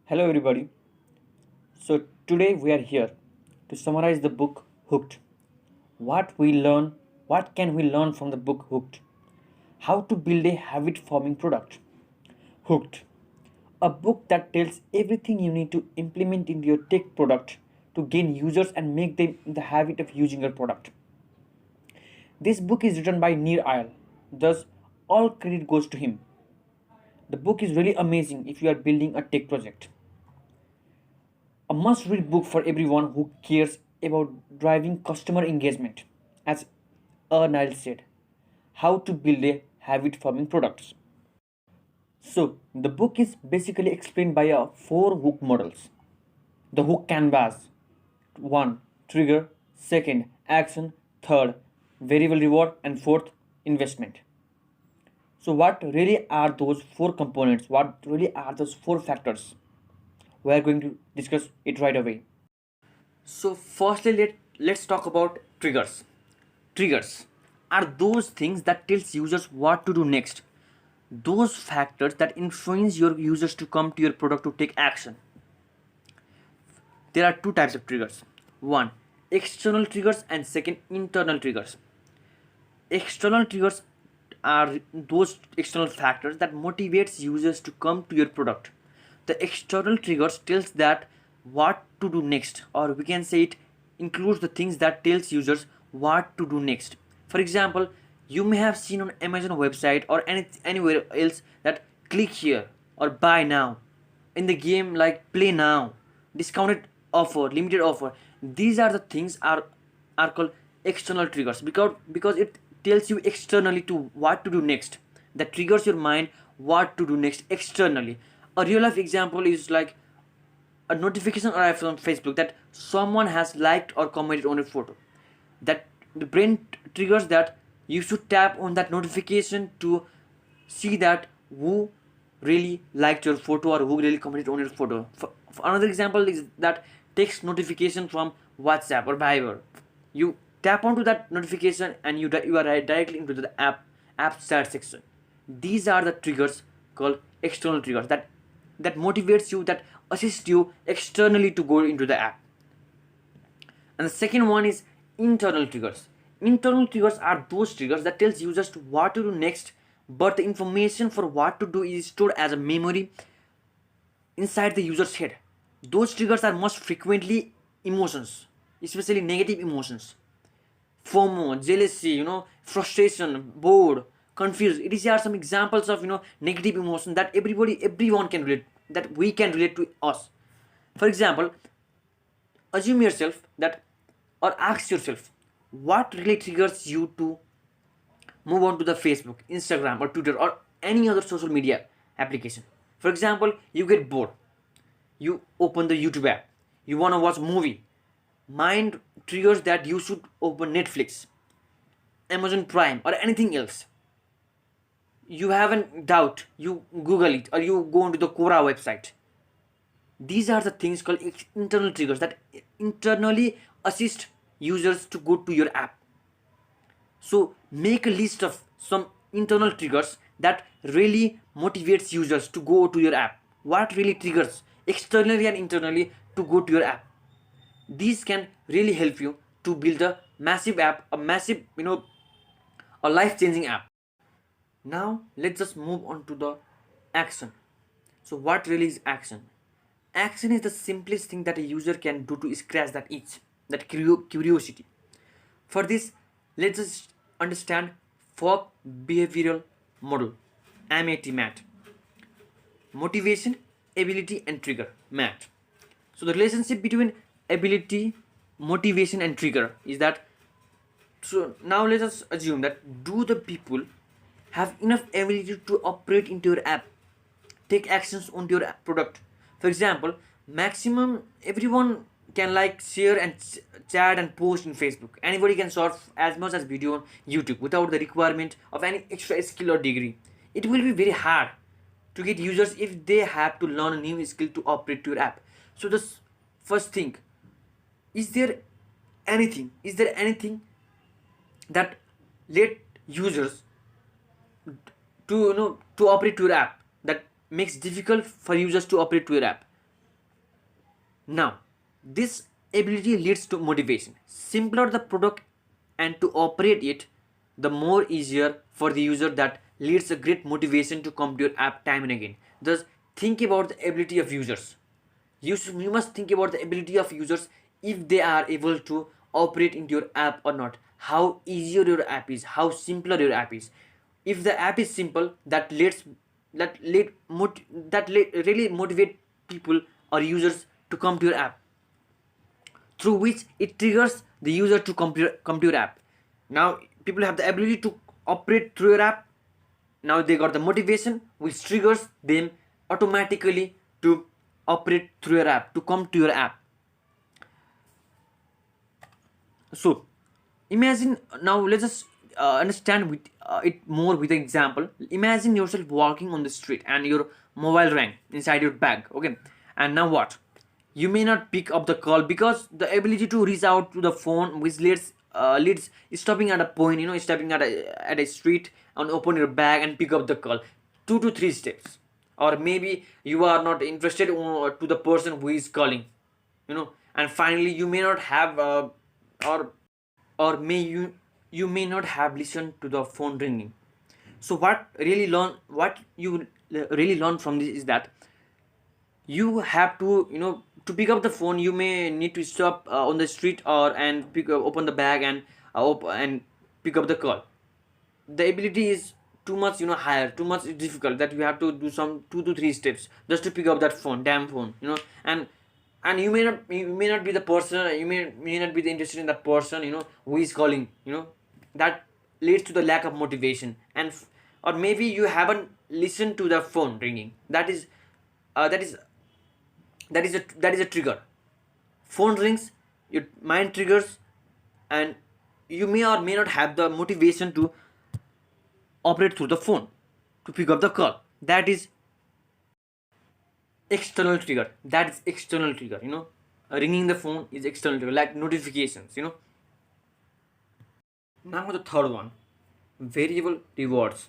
Hello, everybody. So, today we are here to summarize the book Hooked. What can we learn from the book Hooked? How to build a habit forming product. Hooked, a book that tells everything you need to implement into your tech product to gain users and make them in the habit of using your product. This book is written by Eir Nyal, thus, all credit goes to him. The book is really amazing if you are building a tech project. A must read book for everyone who cares about driving customer engagement. As Eir Nyal said, how to build a habit forming products. So, the book is basically explained by four hook models. The hook canvas: 1. Trigger, 2nd. Action, 3rd. Variable reward, and 4th. Investment. So, what really are those four components? What really are those four factors? We are going to discuss it right away. So, firstly, let's talk about triggers. Triggers are those things that tells users what to do next. Those factors that influence your users to come to your product to take action. There are two types of triggers. One, external triggers, and second, internal triggers. External triggers are those external factors that motivates users to come to your product. The external triggers tells that what to do next, or we can say it includes the things that tells users what to do next. For example, you may have seen on Amazon website or anywhere else that click here or buy now. In the game like play now, discounted offer, limited offer. These are the things are called external triggers because it tells you externally to what to do next. That triggers your mind what to do next externally. A real life example is like a notification arrives from Facebook that someone has liked or commented on a photo. That the brain triggers that you should tap on that notification to see that who really liked your photo or who really commented on your photo. For another example is that text notification from WhatsApp or Viber. You tap onto that notification and you are directly into the app start section. These are the triggers called external triggers that motivates you, that assist you externally to go into the app. And the second one is internal triggers. Internal triggers are those triggers that tells users to what to do next, but the information for what to do is stored as a memory inside the user's head. Those triggers are most frequently emotions, especially negative emotions. FOMO, jealousy, frustration, bored, confused. These are some examples of negative emotion that everyone can relate, that we can relate to us. For example, assume yourself that, or ask yourself, what really triggers you to move on to the Facebook, Instagram, or Twitter, or any other social media application. For example, you get bored, you open the YouTube app, you want to watch movie, mind triggers that you should open Netflix, Amazon Prime, or anything else. You have a doubt, you Google it, or you go onto the Quora website. These are the things called internal triggers that internally assist users to go to your app. So make a list of some internal triggers that really motivates users to go to your app. What really triggers externally and internally to go to your app? These can really help you to build a massive app, a life-changing app. Now let's just move on to the action. So what really is action? Action is the simplest thing that a user can do to scratch that itch, that curiosity. For this, let's just understand FOB behavioral model, MAT. Motivation, ability, and trigger, MAT. So the relationship between ability, motivation, and trigger is that. So now let us assume that, do the people have enough ability to operate into your app, take actions on your product? For example, maximum everyone can like, share, and chat and post in Facebook. Anybody can surf as much as video on YouTube without the requirement of any extra skill or degree. It will be very hard to get users if they have to learn a new skill to operate your app. So the first thing, is there anything that let users to operate your app, that makes difficult for users to operate your app? Now, this ability leads to motivation. Simpler the product and to operate it, the more easier for the user that leads a great motivation to come to your app time and again. Thus, think about the ability of users. You must think about the ability of users if they are able to operate into your app or not. How easier your app is, how simpler your app is. If the app is simple, really motivate people or users to come to your app, through which it triggers the user to come to your app. Now people have the ability to operate through your app. Now they got the motivation which triggers them automatically to operate through your app, to come to your app. So imagine, now let's just understand with it more with an example. Imagine yourself walking on the street and your mobile rang inside your bag. Okay, and now what? You may not pick up the call because the ability to reach out to the phone, which leads stopping at a point, stepping at a street and open your bag and pick up the call, 2 to 3 steps. Or maybe you are not interested to the person who is calling, and finally you may not have or you may not have listened to the phone ringing. So what you really learn from this is that you have to, to pick up the phone, you may need to stop on the street or and open the bag and and pick up the call. The ability is too much, higher, too much difficult, that you have to do some 2 to 3 steps just to pick up that damn phone, and you may not be the person, you may not be interested in that person, who is calling, that leads to the lack of motivation. Or maybe you haven't listened to the phone ringing. That is a trigger. Phone rings, your mind triggers, and you may or may not have the motivation to operate through the phone to pick up the call. That is external trigger. Ringing the phone is external trigger, like notifications. Now the third one, variable rewards.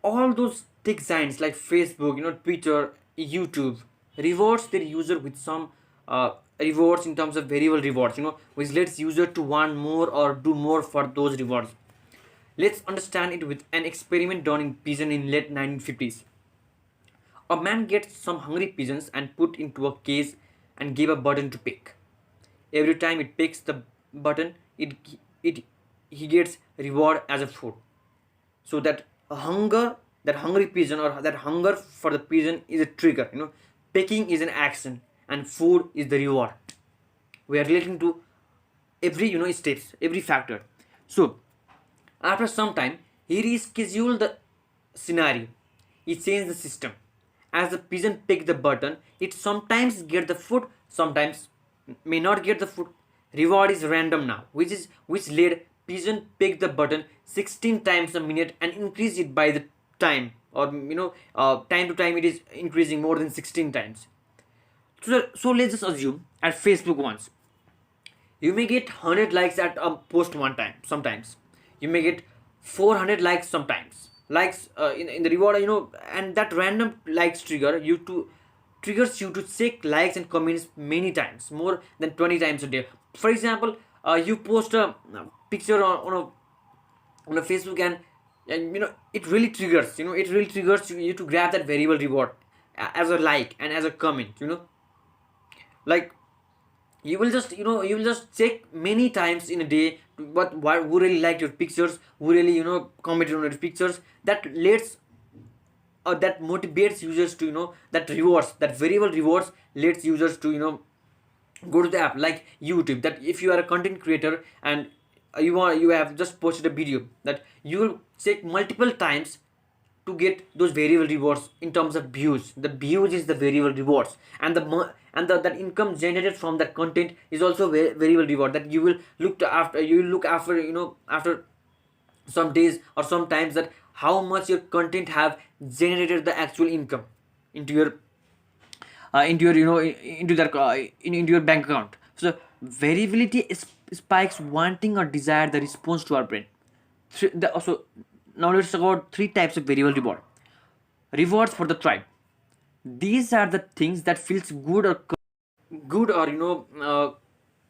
All those tech giants like Facebook, Twitter, YouTube rewards their user with some rewards in terms of variable rewards, which lets user to want more or do more for those rewards. Let's understand it with an experiment done in pigeon in late 1950s. A man gets some hungry pigeons and put into a cage and gave a button to pick. Every time it picks the button, it he gets reward as a food. So that hungry pigeon, or that hunger for the pigeon, is a trigger. Picking is an action and food is the reward. We are relating to every steps, every factor. So after some time, he rescheduled the scenario. He changed the system. As the pigeon picked the button, it sometimes get the food, sometimes may not get the food. Reward is random now, which led pigeon pick the button 16 times a minute and increase it by the time, or time to time it is increasing more than 16 times. So let's just assume at Facebook once, you may get 100 likes at a post one time. Sometimes you may get 400 likes, sometimes likes in the reward, and that random likes triggers you to check likes and comments many times, more than 20 times a day. For example, you post a picture on a Facebook, and it really triggers you to grab that variable reward as a like and as a comment. Like, you will just check many times in a day, but who really liked your pictures, who really commented on your pictures. That lets that motivates users to, that variable rewards lets users to, go to the app. Like YouTube, that if you are a content creator and you have just posted a video, that you will check multiple times to get those variable rewards in terms of views. The views is the variable rewards, and that income generated from that content is also variable reward, that you will look after, after some days or sometimes, that how much your content have generated the actual income into your into your bank account. So variability spikes wanting or desire the response to our brain. Also, now let's talk about three types of variable reward. Rewards for the tribe. These are the things that feels good or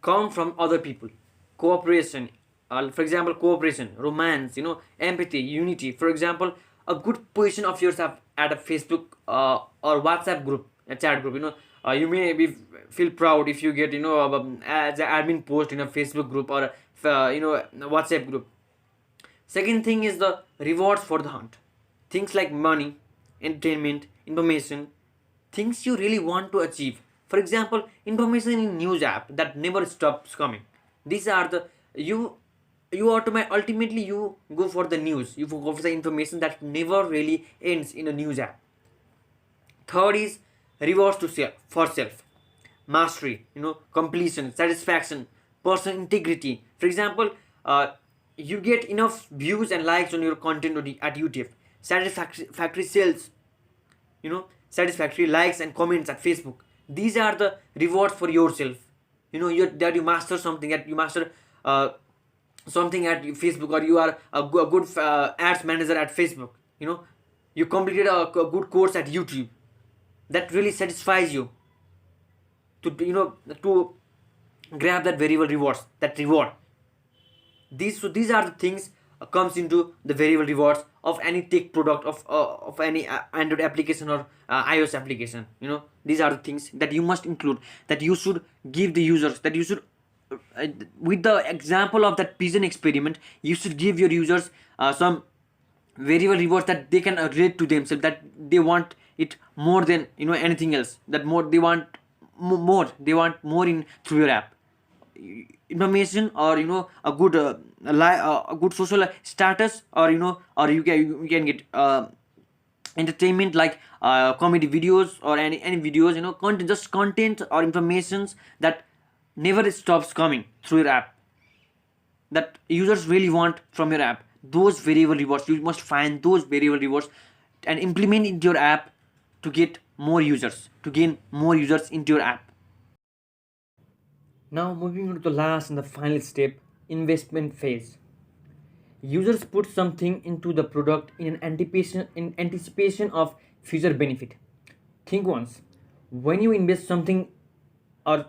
come from other people. Cooperation, for example, cooperation, romance, empathy, unity. For example, a good position of yourself at a Facebook or WhatsApp group, a chat group. You may feel proud if you get as an admin post in a Facebook group or a WhatsApp group. Second thing is the rewards for the hunt. Things like money, entertainment, information, things you really want to achieve. For example, information in news app that never stops coming. These are the ultimately you go for the news. You go for the information that never really ends in a news app. Third is rewards to self for self. Mastery, completion, satisfaction, personal integrity. For example, you get enough views and likes on your content at YouTube. Satisfactory sales, satisfactory likes and comments at Facebook. These are the rewards for yourself. That you master something, that you master something at Facebook, or you are a good ads manager at Facebook. You completed a good course at YouTube. That really satisfies you to grab that variable rewards, that reward. These are the things comes into the variable rewards of any tech product, of any Android application or iOS application. These are the things that you must include, that you should give the users, that you should with the example of that pigeon experiment, you should give your users some variable rewards that they can relate to themselves, that they want it more than anything else, that more they want they want more in through your app. Information, or a good a good social status, or or you can get entertainment like comedy videos or any videos, content, just content or informations that never stops coming through your app, that users really want from your app. Those variable rewards, you must find those variable rewards and implement into your app to get more users, to gain more users into your app. Now moving on to the last and the final step, investment phase. Users put something into the product in anticipation of future benefit. Think once, when you invest something, or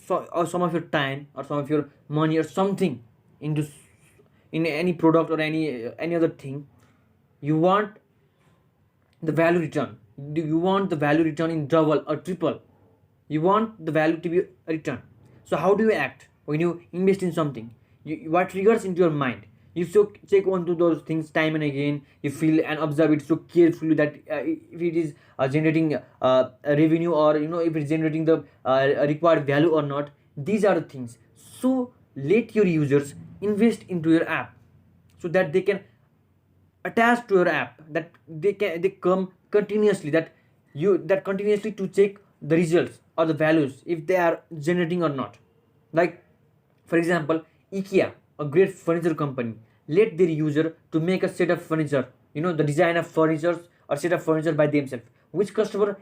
or some of your time or some of your money or something into in any product or any other thing, you want the value return. Do you want the value return in double or triple? You want the value to be returned. So how do you act when you invest in something? What triggers into your mind? You so check onto those things time and again. You feel and observe it so carefully that if it is generating a revenue, or if it's generating the required value or not. These are the things. So let your users invest into your app so that they can attach to your app, that they come continuously, that continuously to check the results or the values if they are generating or not. Like, for example, IKEA, a great furniture company, let their user to make a set of furniture, the design of furniture or set of furniture by themselves, which customer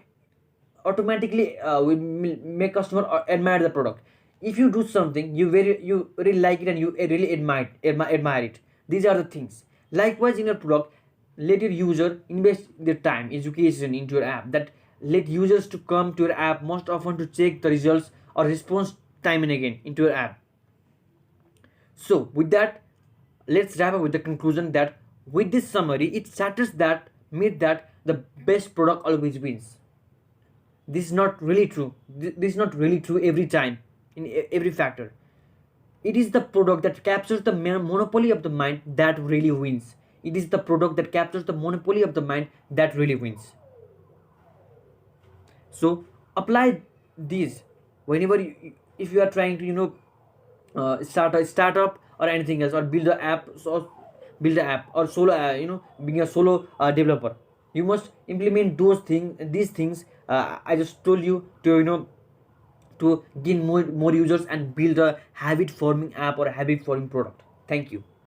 automatically will make customer admire the product. If you do something, you really like it and you really admire it. These are the things. Likewise, in your product, let your user invest their time, education into your app. That let users to come to your app most often to check the results or response time and again into your app. So with that, let's wrap up with the conclusion that with this summary, it shatters that myth that the best product always wins. This is not really true. This is not really true every time in every factor. It is the product that captures the monopoly of the mind that really wins. It is the product that captures the monopoly of the mind that really wins. So apply these whenever if you are trying to start a startup or anything else, or build an app, or solo being a solo developer. You must implement these things I just told you to to gain more users and build a habit forming app or a habit forming product. Thank you.